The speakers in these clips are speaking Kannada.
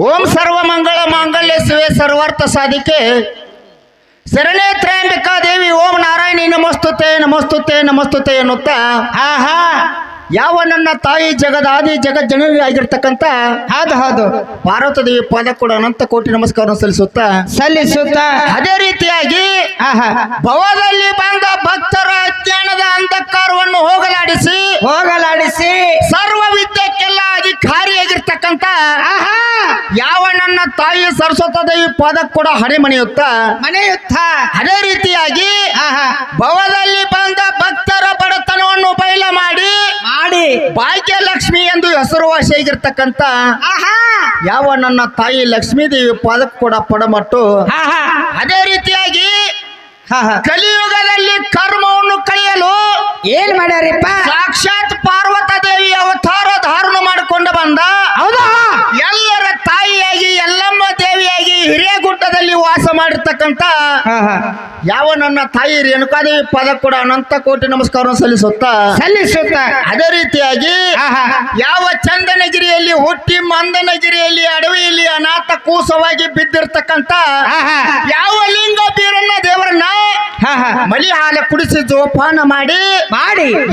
ಓಂ ಸರ್ವ ಮಂಗಳ ಮಾಂಗಲ್ಯ ಶಿವೆ ಸರ್ವಾರ್ಥ ಸಾಧಿಕೆ ಶರಣೆ ತ್ರ್ಯಂಬಿಕಾ ದೇವಿ ಓಂ ನಾರಾಯಣಿ ನಮಸ್ತುತೆ ನಮಸ್ತುತೆ ನಮಸ್ತುತೆ ಎನ್ನುತ್ತಾ ಆಹಾ ಯಾವ ನನ್ನ ತಾಯಿ ಜಗದಾದಿ ಜಗಜ್ಜನನಿ ಆಗಿರ್ತಕ್ಕಂಥ ಹೌದು ಪಾರ್ವತಿ ದೇವಿ ಪಾದ ಕೂಡ ಅನಂತ ಕೋಟಿ ನಮಸ್ಕಾರ ಸಲ್ಲಿಸುತ್ತಾ ಅದೇ ರೀತಿಯಾಗಿ ಆಹಾ ಭವದಲ್ಲಿ ಬಂದ ಭಕ್ತರ ಅಜ್ಞಾನದ ಅಂಧಕಾರವನ್ನು ಹೋಗಲಾಡಿಸಿ ಸರ್ವ ವಿದ್ಯಕ್ಕೆಲ್ಲ ಅಧಿಕಾರಿಯಾಗಿರ್ತಕ್ಕಂಥ ಆಹಾ ಯಾವ ನನ್ನ ತಾಯಿ ಸರಸ್ವತಿ ದೇವಿ ಪಾದ ಕೂಡ ಹಣೆಮಣಿಯುತ್ತಾ ಅದೇ ರೀತಿಯಾಗಿ ಆಹಾ ಭವದಲ್ಲಿ ಬಂದ ಭಕ್ತರ ಬಡತನವನ್ನು ಬಯಲ ಮಾಡಿ ಭಾಗ್ಯಲಕ್ಷ್ಮಿ ಎಂದು ಹೆಸರುವಾಸಿಯಾಗಿರ್ತಕ್ಕಂಥ ಆಹಾ ಯಾವ ನನ್ನ ತಾಯಿ ಲಕ್ಷ್ಮೀ ದೇವಿ ಪಾದಕ್ಕೆ ಕೂಡ ಪಡಮಟ್ಟು ಆಹಾ ಅದೇ ರೀತಿಯಾಗಿ ಆಹಾ ಕಲಿಯುಗದಲ್ಲಿ ಕರ್ಮವನ್ನು ಕಳೆಯಲು ಏನ್ ಮಾಡ್ಯಾರಿಪ್ಪ ಸಾಕ್ಷಾತ್ ಪಾರ್ವತ ದೇವಿ ಅವತಾರ ಧಾರಣ ಮಾಡಿಕೊಂಡು ಬಂದ ಹೌದಾ ಎಲ್ಲರ ತಾಯಿಯಾಗಿ ಎಲ್ಲಮ್ಮ ದೇವಿಯಾಗಿ ಹಿರೇಗುಡ್ಡದಲ್ಲಿ ವಾಸ ಮಾಡಿರ್ತಕ್ಕಂಥ ಆಹಾ ಯಾವ ನನ್ನ ತಾಯಿ ರೇಣುಕಾದೇವಿ ಪಾದ ಕೂಡ ಅನಂತ ಕೋಟಿ ನಮಸ್ಕಾರ ಸಲ್ಲಿಸುತ್ತ ಅದೇ ರೀತಿಯಾಗಿ ಆಹಾ ಯಾವ ಚಂದನಗಿರಿಯಲ್ಲಿ ಹುಟ್ಟಿ ಮಂದನಗಿರಿಯಲ್ಲಿ ಅಡವಿಯಲ್ಲಿ ಅನಾಥ ಕೂಸವಾಗಿ ಬಿದ್ದಿರ್ತಕ್ಕಂಥ ಆಹಾ ಯಾವ ಲಿಂಗ ಬೀರಣ್ಣ ದೇವರನ್ನ ಆಹಾ ಮಲಿ ಹಾಲ ಕುಡಿಸಿ ಜೋಪಾನ ಮಾಡಿ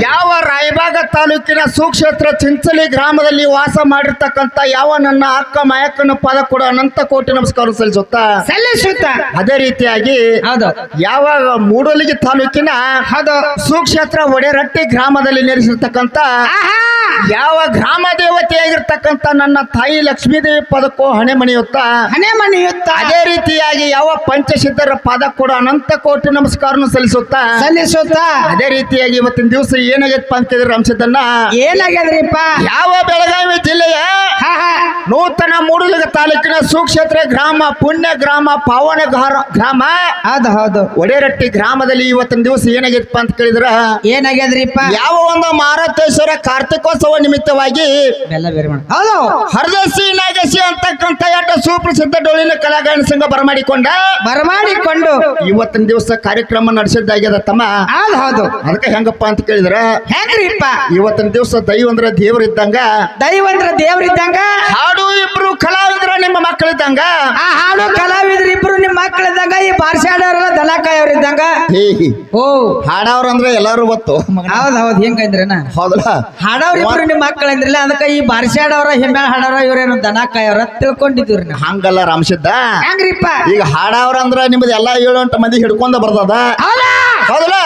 ಯಾವ ರಾಯಬಾಗ ತಾಲೂಕಿನ ಸುಕ್ಷೇತ್ರ ಚಿಂಚಲಿ ಗ್ರಾಮದಲ್ಲಿ ವಾಸ ಮಾಡಿರ್ತಕ್ಕಂಥ ಯಾವ ನನ್ನ ಅಕ್ಕ ಮಾಯಕ್ಕನ ಪಾದ ಕೂಡ ಅನಂತ ಕೋಟಿ ನಮಸ್ಕಾರ ಸಲ್ಲಿಸುತ್ತ ಅದೇ ರೀತಿಯಾಗಿ ಹೌದು ಯಾವ ಮೂಡಲಗಿ ತಾಲೂಕಿನ ಹೌದು ಸುಕ್ಷೇತ್ರ ಒಡೆರಟ್ಟಿ ಗ್ರಾಮದಲ್ಲಿ ನೆಲೆಸಿರ್ತಕ್ಕಂಥ ಯಾವ ಗ್ರಾಮ ದೇವತೆಯಾಗಿರ್ತಕ್ಕಂಥ ನನ್ನ ತಾಯಿ ಲಕ್ಷ್ಮೀದೇವಿ ಪದಕ್ಕೂ ಹಣೆಮಣಿಯುತ್ತ ಅದೇ ರೀತಿಯಾಗಿ ಯಾವ ಪಂಚಸಿದ್ಧರ ಪಾದ ಕೂಡ ಅನಂತ ಕೋಟಿ ನಮಸ್ಕಾರ ಸಲ್ಲಿಸುತ್ತ ಅದೇ ರೀತಿಯಾಗಿ ಇವತ್ತಿನ ದಿವಸ ಏನಾಗೈತಪ್ಪ ಅಂತಿದ್ರೆ ಅಂಶದನ್ನ ಏನಾಗ್ಯದ್ರಿಪ್ಪ ಯಾವ ಬೆಳಗಾವಿ ಜಿಲ್ಲೆಯ ನೂತನ ಮೂಡಲಗಿ ತಾಲೂಕಿನ ಸುಕ್ಷೇತ್ರ ಗ್ರಾಮ ಪುಣ್ಯ ಗ್ರಾಮ ಪಾವನ ಗ್ರಾಮ ಹೌದು ಒಡೆರಟ್ಟಿ ಗ್ರಾಮದಲ್ಲಿ ಇವತ್ತಿನ ದಿವಸ ಏನಾಗೈತಪ್ಪ ಅಂತ ಕೇಳಿದ್ರ ಏನಾಗ್ಯದ್ರಿಪ್ಪ ಯಾವ ಒಂದು ಮಾರುತೇಶ್ವರ ಕಾರ್ತಿಕೋತ್ಸವ ನಿಮಿತ್ತವಾಗಿ ಹೌದು ಹರದಸಿ ನಾಗಸಿ ಅಂತಕ್ಕಂಥ ಎಟ್ಟ ಸುಪ್ರಸಿದ್ಧ ಡೊಳ್ಳಿನ ಕಲಾಗಾಯನ ಸಂಘ ಬರಮಾಡಿಕೊಂಡು ಇವತ್ತಿನ ದಿವಸ ಕಾರ್ಯಕ್ರಮ ನಡೆಸಿದ್ದಾಗ್ಯದ ತಮ್ಮ ಹೌದು ಅದಕ್ಕೆ ಹೆಂಗಪ್ಪ ಅಂತ ಕೇಳಿದ್ರ ಹೆಂಗ್ರಿಪ್ಪ ಇವತ್ತಿನ ದಿವಸ ದೈವಂದ್ರ ದೇವರಿದ್ದಂಗ ದೇವ್ರಿದ್ದಂಗ ಹಾಡು ಇಬ್ರು ಕಲಾವಿದ್ರ ನಿಮ್ಮ ಮಕ್ಕಳಿದ್ದಂಗ ಆ ಹಾಡು ಕಲಾವಿದ್ರು ಇಬ್ರು ನಿಮ್ಮ ಮಕ್ಕಳಿದ್ದಂಗ ಈ ಬಾರ್ಸಾಡವ್ರಲ್ಲ ದನಕಾಯವ್ರಿದ್ದಂಗ ಓ ಹಾಡವ್ರ ಅಂದ್ರೆ ಎಲ್ಲಾರು ಗೊತ್ತು ಹೌದ್ ಹೆಂಗಂದ್ರೇನ ಹೌದಲ್ಲ ಹಾಡವ್ರ ಇಬ್ರು ನಿಮ್ಮ ಮಕ್ಕಳಂದ್ರಲ್ಲ ಅದಕ್ಕ ಈ ಬಾರ್ಸಾಡವ್ರ ಹೆಮ್ಮೆ ಹಾಡವ್ರ ಇವ್ರೇನು ದನಕಾಯವ್ರ ತಿಳ್ಕೊಂಡಿದ್ದೀವ್ರಿ ನಾವು ಹಂಗಲ್ಲ ರಾಮಸಿದ್ದ ಹೆಂಗ್ರಿಪ್ಪ ಈಗ ಹಾಡವ್ರ ಅಂದ್ರ ನಿಮ್ದು ಎಲ್ಲಾ 7-8 ಮಂದಿ ಹಿಡ್ಕೊಂಡ ಬರ್ತದ ಹೌದಲ್ಲ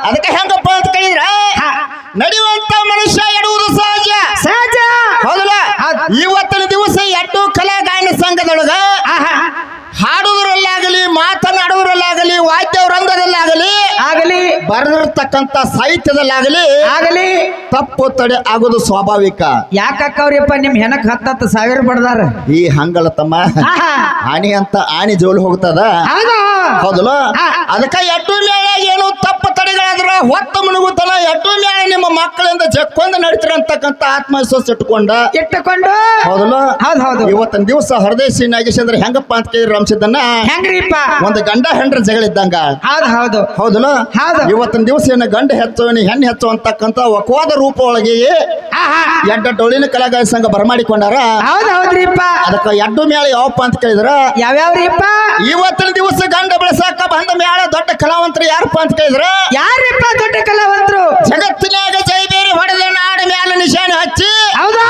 ಅದಕ್ಕೆ ಹೆಂಗಪ್ಪ ಅಂತ ಕೇಳಿದ್ರ ನಡೆಯುವಂತ ಮನುಷ್ಯ ಎಡುವುದು ಸಹಜ ಹೌದಲ್ಲ ಇವತ್ತಿನ ದಿವಸ ಎಟ್ಟು ಕಲಾ ಗಾಯನ ಸಂಘದೊಳಗ ಹಾಡುವುದರಲ್ಲಾಗಲಿ ಮಾತನಾಡುವುದರಲ್ಲಾಗಲಿ ವಾದ್ಯವೃಂದದಲ್ಲಾಗಲಿ ಬರೆದಿರ್ತಕ್ಕಂಥ ಸಾಹಿತ್ಯದಲ್ಲಾಗಲಿ ತಪ್ಪು ತಡೆ ಆಗೋದು ಸ್ವಾಭಾವಿಕ ಯಾಕವ್ರಿಪ್ಪ ನಿಮ್ ಹೆಣಕ್ 10,000 ಬಡ್ದಾರ ಈ ಹಂಗಲ್ಲ ತಮ್ಮ ಆಣಿ ಅಂತ ಆಣಿ ಜೋಲು ಹೋಗ್ತದ ಹೌದಲ್ಲ ಅದಕ್ಕ ಎಟ್ಟು ಮೇಳ ಏನು ತಪ್ಪು ತಡೆಗಳಾದ್ರ ಹೊತ್ತ ಮುನುಗುತ್ತಲ್ಲ ಎಟ್ಟು ಮೇಳ ನಿಮ್ಮ ಮಕ್ಕಳಿಂದ ಜಕ್ಕೊಂದು ನಡೀತೀರ ಅಂತಕ್ಕಂಥ ಆತ್ಮವಿಶ್ವಾಸ ಇಟ್ಟುಕೊಂಡು ಹೌದಲ್ಲ ಹೌದು ಇವತ್ತಿನ ದಿವಸ ಹರದೇಶಿ ನಾಗೇಶ್ ಅಂದ್ರೆ ಹೆಂಗಪ್ಪ ಅಂತ ಕೇಳಿ ರಾಮಸಿದ್ದನ್ನ ಹೆಂಗ್ರಿಪ್ಪ ಒಂದು ಗಂಡ ಹೆಂಡ್ರ ಜಗಳಿದ್ದಂಗ ಹೌದಲ್ಲ ಇವತ್ತಿನ ದಿವಸ ಏನು ಗಂಡ ಹೆಚ್ಚು ಹೆಣ್ಣು ಹೆಚ್ಚು ಅಂತಕ್ಕಂಥ ವಕವಾದ ರೂಪ ಒಳಗೆ ಎಡ್ಡ ಡೊಳ್ಳಿನ ಕಲಾಗಾಯ ಸಂಘ ಬರಮಾಡಿಕೊಂಡಾರ ಹೌದ್ರಿಪ್ಪ ಅದಕ್ಕ ಎಡ್ಡು ಮೇಳ ಯಾವಪ್ಪ ಅಂತ ಕೇಳಿದ್ರ ಯಾವ್ಯಾವ್ರಿಪ್ಪ ಇವತ್ತಿನ ದಿವಸ ಗಂಡ ಬೆಳೆಸಾಕ ಬಂದ ಮೇಳ ದೊಡ್ಡ ಕಲಾವಂತರು ಯಾರಪ್ಪ ಅಂತ ಕೇಳಿದ್ರ ಯಾರಿಪ್ಪ ದೊಡ್ಡ ಕಲಾವಂತರು ಜಗತ್ತಿನಾಗ ಜೈಬೇರಿ ಹೊಡೆದ ನಾಡ ಮ್ಯಾಲ ನಿಶಾನೆ ಹಚ್ಚಿ ಹೌದಾ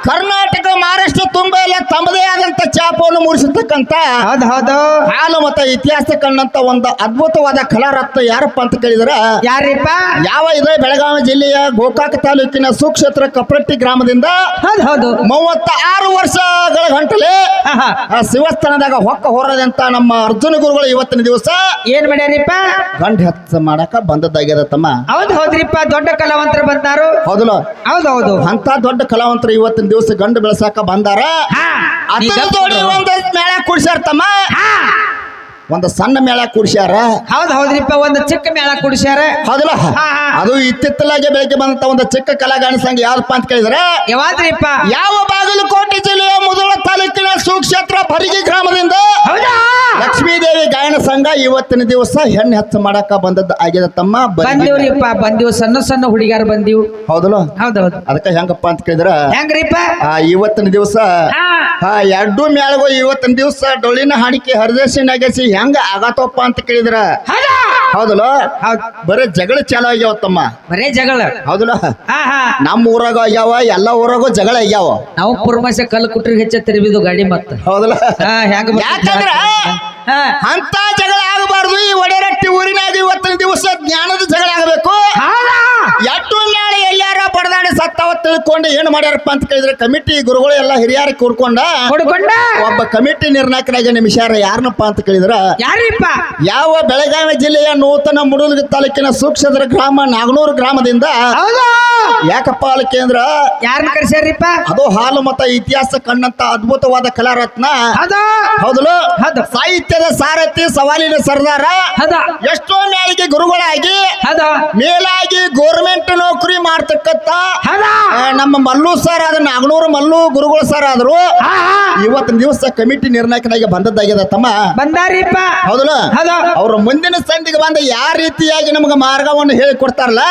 ಕರ್ನಾಟಕ ಮಹಾರಾಷ್ಟ್ರ ತುಂಬಾ ಎಲ್ಲ ತಮ್ಮದೇ ಆದಂತ ಚಾಪವನ್ನು ಮೂಡಿಸಿರ್ತಕ್ಕಂಥ ಹೌದು ಹಾಲು ಮತ ಇತಿಹಾಸ ಕಂಡಂತ ಒಂದು ಅದ್ಭುತವಾದ ಕಲಾರತ್ನ ಯಾರಪ್ಪ ಅಂತ ಕೇಳಿದ್ರ ಯಾರಿಪ್ಪ ಯಾವ ಇದೆ ಬೆಳಗಾವಿ ಜಿಲ್ಲೆಯ ಗೋಕಾಕ ತಾಲೂಕಿನ ಸುಕ್ಷೇತ್ರ ಕಪ್ರಟ್ಟಿ ಗ್ರಾಮದಿಂದ ಹೌದು 36 ವರ್ಷಗಳ ಗಂಟಲೆ ಆ ಶಿವಸ್ಥಾನದಾಗ ಹೊಕ್ಕ ಹೊರದಂತ ನಮ್ಮ ಅರ್ಜುನ ಗುರುಗಳು ಇವತ್ತಿನ ದಿವಸ ಏನ್ ಮಾಡ್ಯಾರಿಪ್ಪ ಗಂಡ ಹೆಚ್ಚ ಮಾಡಕ ಬಂದದ್ದಾಗ್ಯದ ತಮ್ಮ ಹೌದ್ರಿಪ್ಪ ದೊಡ್ಡ ಕಲಾವಂತರು ಬಂದಾರು ಹೌದಲ್ಲ ಹೌದು ಅಂತ ದೊಡ್ಡ ಕಲಾವಂತರು ಇವತ್ತಿನ ದಿವಸ ಗಂಡು ಬೆಳೆಸಾಕ ಬಂದಾರ ಒಂದು ಮೇಳ ಕುಡಿಸ್ಯಾರ ತಮ್ಮ ಒಂದು ಸಣ್ಣ ಮೇಳ ಕುಡಿಸ್ಯಾರ ಹೌದ್ರಿಪ್ಪ ಒಂದು ಚಿಕ್ಕ ಮೇಳ ಕುಡಿಸ್ಯಾರ ಹೌದಲ್ಲ ಅದು ಇತ್ತಿತ್ತಲಾಗೆ ಬೆಳಗ್ಗೆ ಬಂದಂತ ಒಂದು ಚಿಕ್ಕ ಕಲಾಗಾಯನ ಸಂಘ ಯಾವ್ದಪ್ಪ ಅಂತ ಕೇಳಿದ್ರ ಯಾವಾದ್ರಿಪ್ಪ ಯಾವ ಬಾಗಲಕೋಟೆ ಜಿಲ್ಲೆಯ ಮುಧೋಳ ತಾಲೂಕಿನ ಸುಕ್ಷೇತ್ರ ಭರಿಗಿ ಗ್ರಾಮದಿಂದ ಲಕ್ಷ್ಮೀದೇವಿ ಗಾಯನ ಸಂಘ ಹಂಗ ಇವತ್ತಿನ ದಿವಸ ಹೆಣ್ಣು ಹೆಚ್ಚ ಮಾಡಾಕ ಬಂದದ್ದು ಆಗ್ಯದ ತಮ್ಮ. ಬಂದಿವ್ರಿಪ್ಪ, ಬಂದಿವ್ ಸಣ್ಣ ಸಣ್ಣ ಹುಡುಗಿಯಾರ ಬಂದಿವ್. ಹೌದಲ್ಲ? ಹೌದೌದು. ಅದಕ್ಕ ಹೆಂಗಪ್ಪ ಅಂತ ಕೇಳಿದ್ರ ಹೆಂಗ್ರಿಪ್ಪ ಇವತ್ತಿನ ದಿವಸ ಎರಡು ಮ್ಯಾಳಗೋ ಇವತ್ತಿನ ದಿವಸ ಡೊಳ್ಳಿನ ಹಾಡಿಕೆ ಹರದೇಶಿ ನಗಸಿ ಹೆಂಗ ಆಗತ್ತಪ್ಪ ಅಂತ ಕೇಳಿದ್ರ ಹೌದಲ್ಲ? ಬರೇ ಜಗಳ ಚಾಲು ಆಗ್ಯಾವ ತಮ್ಮ. ಬರೇ ಜಗಳ. ಹೌದಲ್ಲ? ನಮ್ಮ ಊರಾಗ ಆಗ್ಯಾವ, ಎಲ್ಲಾ ಊರಾಗೂ ಜಗಳ ಆಗ್ಯಾವ. ನಾವು ಪುರ್ಮಸೆ ಕಲ್ಲು ಕುಟ್ರಿ ಹೆಚ್ಚ ತಿರುವಿದು ಗಾಡಿ ಮತ್ತ. ಹೌದಲ್ಲ? ಯಾಕಂದ್ರ ಅಂತ ಜಗಳ ಆಗಬಾರ್ದು. ಈ ಒಡೆರಟ್ಟಿ ಊರಿನಾಗ ಇವತ್ತಿನ ದಿವಸ ಜ್ಞಾನದ ಜಗಳ ಆಗಬೇಕು. ಎಟ್ಟು ನಾಳೆ ಎಲ್ಲಾರ ಪಡೆದಾಡಿ ಸತ್ತಾವ ತಿಳ್ಕೊಂಡು ಏನ್ ಮಾಡ್ಯಾರಪ್ಪ ಅಂತ ಕೇಳಿದ್ರೆ ಕಮಿಟಿ ಗುರುಗಳು ಎಲ್ಲ ಹಿರಿಯರ ಕೂಡ್ಕೊಂಡ ಒಬ್ಬ ಕಮಿಟಿ ನಿರ್ಣಾಯಕರಾಗ ನಿಮಿಷಾರ ಯಾರನಪ್ಪ ಅಂತ ಕೇಳಿದ್ರ ಯಾರಿಪ್ಪ? ಯಾವ ಬೆಳಗಾವಿ ಜಿಲ್ಲೆಯ ನೂತನ ಮುಡುಲ್ಗಿ ತಾಲೂಕಿನ ಸೂಕ್ಷ್ಮದ್ರ ಗ್ರಾಮ ನಾಗನೂರು ಗ್ರಾಮದಿಂದ ಯಾಕಪ್ಪ ಕೇಂದ್ರ ಯಾರನ್ನ ಕರ್ಸ್ಯಾರಿಪ್ಪ? ಅದು ಹಾಲು ಮತ ಇತಿಹಾಸ ಕಂಡಂತ ಅದ್ಭುತವಾದ ಕಲಾರತ್ನ. ಹೌದಲ್ಲ? ಸಾಹಿತ್ಯದ ಸಾರಥಿ, ಸವಾಲಿನ ಸರ್ದಾರ, ಎಷ್ಟೋ ನಾಳಿಗೆ ಗುರುಗಳಾಗಿ ಮೇಲಾಗಿ ಗೋರ್ಮೆಂಟ್ ನೌಕರಿ ಮಾಡ್ತಕ್ಕಂತ ನಮ್ಮ ಮಲ್ಲು ಸರ್ ಆದ ನಾಗನೂರು ಮಲ್ಲು ಗುರುಗಳು ಸರ್ ಆದ್ರು ಇವತ್ತಿನ ದಿವಸ ಕಮಿಟಿ ನಿರ್ಣಾಯಕನಾಗಿ ಬಂದದ್ದಾಗ್ಯದ ತಮ್ಮ. ಬಂದಾರಿಪ್ಪ. ಹೌದಲ್ಲ? ಅವ್ರ ಮುಂದಿನ ಸಂಧಿಗೆ ಬಂದ ಯಾವ ರೀತಿಯಾಗಿ ನಮ್ಗೆ ಮಾರ್ಗವನ್ನು ಹೇಳಿ ಕೊಡ್ತಾರಲ್ಲ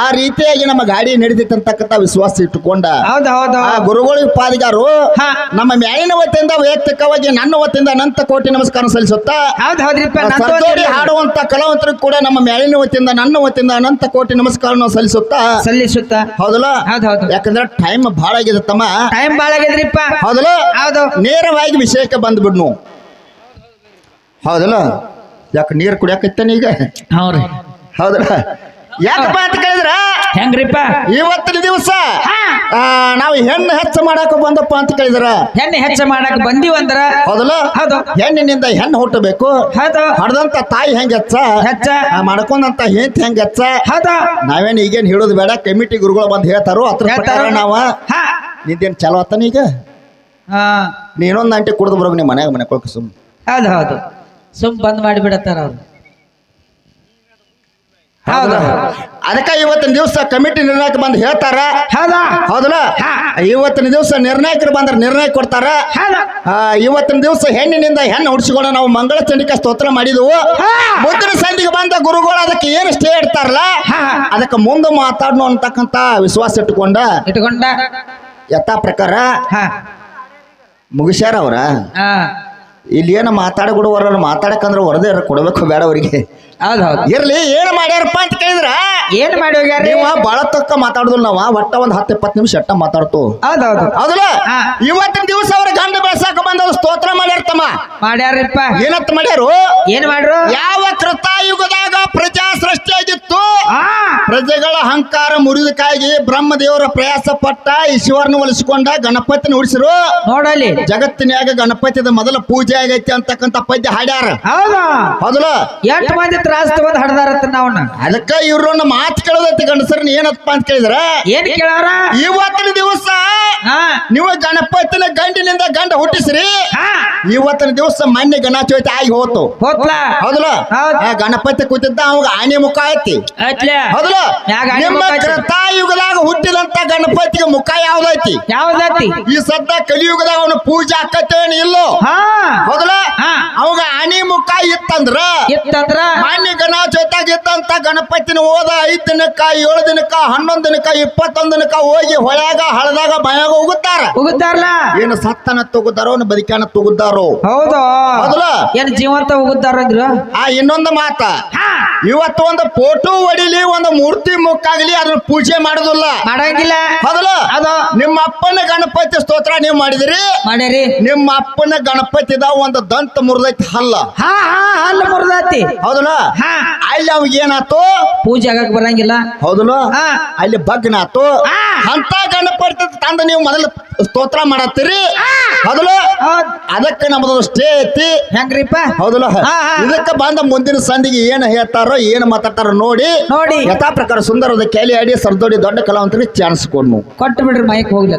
ಆ ರೀತಿಯಾಗಿ ನಮ್ಮ ಗಾಡಿ ನಡೀತಕ್ಕಂತ ವಿಶ್ವಾಸ ಇಟ್ಟುಕೊಂಡ ಆ ಗುರುಗಳಿಗೆ ಪಾದಿಗಾರು ನಮ್ಮ ಮ್ಯಾಲಿನ ವತಿಯಿಂದ ವೈಯಕ್ತಿಕವಾಗಿ ನನ್ನ ವತಿಯಿಂದ ಅನಂತ ಕೋಟಿ ನಮಸ್ಕಾರ ಸಲ್ಲಿಸುತ್ತಾ ಹಾಡುವಂತ ಕಲಾವಂತರಿಗೂ ಕೂಡ ನಮ್ಮ ಮ್ಯಾಲಿನ ವತಿಯಿಂದ ನನ್ನ ವತಿಯಿಂದ ಅನಂತ ಕೋಟಿ ನಮಸ್ಕಾರ ಸಲ್ಲಿಸುತ್ತಾ ಹೌದಲ್ಲ? ಯಾಕಂದ್ರೆ ಟೈಮ್ ಬಹಳ ಆಗಿದೆ ತಮ್ಮ. ಟೈಮ್ ಬಹಳ ಆಗಿದ್ರಿಪ್ಪ. ಹೌದಲ್ಲ? ನೇರವಾಗಿ ವಿಷಯಕ್ಕೆ ಬಂದ್ಬಿಡ್ನು. ಹೌದಲ್ಲ? ಯಾಕೆ ನೀರು ಕುಡಿಯಾಕತ್ತಾನ ಈಗ? ಹೌದಲ್ಲ? ಯಾಕಪ್ಪ ಅಂತ ಕೇಳಿದ್ರ ಹೆಂಗ್ರಿಪ್ಪ ಇವತ್ತಿನ ದಿವಸ ನಾವು ಹೆಣ್ಣು ಹೆಚ್ಚ ಮಾಡಾಕ ಬಂದಪ್ಪ ಅಂತ ಕೇಳಿದ್ರ ಹೆಣ್ಣು ಹೆಚ್ಚ ಮಾಡಾಕ ಬಂದಿವಂದ್ರ ಹೌದಲ್ಲ? ಹೆಣ್ಣಿನಿಂದ ಹೆಣ್ಣು ಹುಟ್ಟಬೇಕು. ಹಡ್ದಂತ ತಾಯಿ ಹೆಂಗ ಹೆಚ್ಚ ಮಾಡ್ಕೊಂಡಂತ ಹೆಂತ ಹೆಂಗ ಹೆಚ್ಚ. ನಾವೇನ್ ಈಗೇನ್ ಹೇಳೋದು ಬೇಡ, ಕಮಿಟಿ ಗುರುಗಳು ಬಂದ್ ಹೇಳ್ತಾರೋ ಅದ್ರ ಪ್ರಕಾರ ನಾವ ನಿಂದೇನ್ ಚಲೋ ಆತಾನ ಈಗ ನೀನೊಂದ್ ಅಂಟಿ ಕುಡ್ದು ಬರೋಗ ನಿಮ್ಮ ಮನ್ಯಾಗ ಮನೆ ಕೊಳಕ ಸುಮ್ ಸುಮ್ ಬಂದ್ ಮಾಡಿ ಬಿಡತ್ತಾರ ಅವ್ರು. ಅದಕ್ಕ ಇವತ್ತಿನ ದಿವಸ ಕಮಿಟಿ ನಿರ್ಣಾಯಕ ಬಂದ್ ಹೇಳ್ತಾರ. ಹೌದಲ್ಲ? ಇವತ್ತಿನ ದಿವಸ ನಿರ್ಣಾಯಕರು ಬಂದ್ರ ನಿರ್ಣಯ ಕೊಡ್ತಾರ. ಇವತ್ತಿನ ದಿವಸ ಹೆಣ್ಣಿನಿಂದ ಹೆಣ್ಣು ಹುಡ್ಸಿಕೊಂಡು ನಾವು ಮಂಗಳ ಚಂಡಿಕಾ ಸ್ತೋತ್ರ ಮಾಡಿದ್ವು. ಮುಂದಿನ ಸಂಧಿಗೆ ಬಂದ ಗುರುಗಳು ಅದಕ್ಕೆ ಏನು ಸ್ಟೇ ಇಡ್ತಾರಲ್ಲ ಅದಕ್ಕೆ ಮುಂದೆ ಮಾತಾಡ್ನು ಅಂತಕ್ಕಂತ ವಿಶ್ವಾಸ ಇಟ್ಟುಕೊಂಡ ಯಥಾ ಪ್ರಕಾರ ಮುಗಿಸ್ಯಾರ ಅವ್ರ. ಇಲ್ಲಿ ಏನು ಮಾತಾಡಗುಡುವರ ಮಾತಾಡಕಂದ್ರ ಹೊರದೇ ಕೊಡ್ಬೇಕು ಬೇಡ ಅವ್ರಿಗೆ. ಇರ್ಲಿ ಏನ್ ಮಾಡ್ಯಾರಪ್ಪ ಅಂತ ಕೇಳಿದ್ರ ಏನ್ ಮಾಡಿ ಹೋಗ್ಯಾರ? ನೀವು ಬಾಳ ತಕ್ಕ ಮಾತಾಡುದಿಲ್ಲ. ನಾವ ಒಟ್ಟ ಒಂದ್ 10-20 ನಿಮಿಷ ಅಟ್ಟ ಮಾತಾಡ್ತು. ಹೌದಲ್ಲ? ಇವತ್ತಿನ ದಿವಸ ಅವ್ರ ಗಂಡ ಬೆಳ್ಸಾಕ ಬಂದ ಸ್ತೋತ್ರ ಮಾಡ್ಯಾರ್ತಮ್ಮ. ಮಾಡ್ಯಾರಪ್ಪ. ಏನಂತ ಮಾಡ್ಯಾರು? ಏನ್ ಮಾಡ್ರು? ಯಾವ ಕೃತಾಯುಗದಾಗ ಪ್ರಜಾ ಸೃಷ್ಟಿಯಾಗಿತ್ತು, ಪ್ರಜೆಗಳ ಅಹಂಕಾರ ಮುರಿದಕ್ಕಾಗಿ ಬ್ರಹ್ಮದೇವರ ಪ್ರಯಾಸ ಪಟ್ಟ ಈಶ್ವರನ ಒಲಿಸಿಕೊಂಡ ಗಣಪತಿನ ಉಳಿಸಿರು. ನೋಡಲಿ ಜಗತ್ತಿನಾಗ ಗಣಪತಿದ ಮೊದಲ ಪೂಜೆ ಆಗೈತಿ ಅಂತಕ್ಕಂತ ಪದ್ಯ ಹಾಡ್ಯಾರ. ಹೌದಲ್ಲ? ಎಷ್ಟು ಮಂದಿ ತ್ರಾಸ ತಗೊಂಡ್ ಹಡ್ದಾರತ್ತ ನಾವು. ಅದಕ್ಕ ಇವ್ರನ್ನ ಮಾತು ಕೇಳೋದೈತಿ ಗಂಡಸರನ್ನ ಏನಪ್ಪ ಅಂತ ಕೇಳಿದ್ರ ಏನ್ ಕೇಳಾರ? ಇವತ್ತಿನ ದಿವಸ ನೀವು ಗಣಪತಿನ ಗಂಡಿನಿಂದ ಗಂಡ ಹುಟ್ಟಿಸ್ರಿ. ಇವತ್ತಿನ ದಿವಸ ಮೊನ್ನೆ ಗಣಚೌತಿ ಆಗಿ ಹೋತು. ಹೌದಲ್ಲ? ಗಣಪತಿ ಕೂತಿದ್ದ ಅವಾಗ ಆನೆ ಮುಖ ಐತಿ. ಹೌದಲ್ಲ? ನಿಮ್ಮ ಕೃತಾಯುಗದಾಗ ಹುಟ್ಟಿದಂತ ಗಣಪತಿಗೆ ಮುಖ ಯಾವ್ದೈತಿ? ಈ ಸದ್ದ ಕಲಿಯುಗದಾಗ ಅವನು ಪೂಜೆ ಆಕತ್ತೇನು ಇಲ್ಲೋ? ಹೌದಲ್ಲ? ಅವಾಗ ಆನೆ ಮುಖ ಇತ್ತಂದ್ರ ಮಾನ್ಯ ಗಣಚೌತಾಗ ಇದ್ದಂತ ಗಣಪತಿನ ಹೋದ 5 ದಿನಕ್ಕ 7 ದಿನಕ್ಕ 11 ದಿನಕ್ಕ 21 ದಿನಕ್ಕ ಹೋಗಿ ಹೊಳ್ಯಾಗ ಹಳದಾಗ ಮಯಾಗ ಹೋಗುತ್ತಾರಲ್ಲ. ಏನು ಸತ್ತನ ತಗುದಾರೋ ಬದುಕ್ಯಾನ ತಗುದಾರೋ? ಹೌದಲ್ಲ? ಏನ್ ಜೀವಂತ ಹೋಗುತ್ತಾರ ಅಂದ್ರು. ಇನ್ನೊಂದು ಮಾತ, ಇವತ್ತು ಒಂದು ಫೋಟೋ ಹೊಡಿಲಿ, ಒಂದು ಮೂರ್ತಿ ಮುಕ್ಕಾಗ್ಲಿ ಅದನ್ನ ಪೂಜೆ ಮಾಡೋದಿಲ್ಲ, ಮಾಡಂಗಿಲ್ಲ. ಹೌದಲ್ಲ? ನಿಮ್ಮ ಅಪ್ಪನ ಗಣಪತಿ ಸ್ತೋತ್ರ ನೀವು ಮಾಡಿದಿರಿ. ನಿಮ್ಮ ಅಪ್ಪನ ಗಣಪತಿದ ಒಂದು ದಂತ ಮುರಿದೈತಿ, ಹಲ್ಲ ಮುರಿದೈತಿ. ಹೌದಲ್ಲ? ಅಲ್ಲಿ ಅವಾಗ ಏನಾತು? ಪೂಜೆ ಆಗಕ್ ಬರಂಗಿಲ್ಲ. ಹೌದಲ್ಲ? ಅಲ್ಲಿ ಬಗ್ನ ಆತು. ಅಂತ ಗಣಪತಿ ತಂದ ನೀವು ಮೊದಲು ಸ್ತೋತ್ರ ಮಾಡತ್ತೀರಿ. ಹೌದಲ್ಲ? ಅದಕ್ಕೆ ನಮ್ದು ಸ್ಟೇ ಐತಿ. ಹೆಂಗ್ರಿಪ್ಪ? ಹೌದಲ್ಲ? ಇದಕ್ಕೆ ಬಂದ ಮುಂದಿನ ಸಂಧಿಗೆ ಏನ್ ಹೇಳ್ತಾರೋ ಏನ್ ಮಾತಾಡ್ತಾರೋ ನೋಡಿ ಯಥಾ ಪ್ರಕಾರ ಸುಂದರದ ಕ್ಯಾಲಿ ಆಡಿ ಸರ್ದೋಡಿ ದೊಡ್ಡ ಕಲಾವಂತರಿಗೆ ಚಾನ್ಸ್ ಕೊಟ್ಟು ಬಿಡ್ರಿ. ಮೈಕ್ ಹೋಗ್ಲಿ.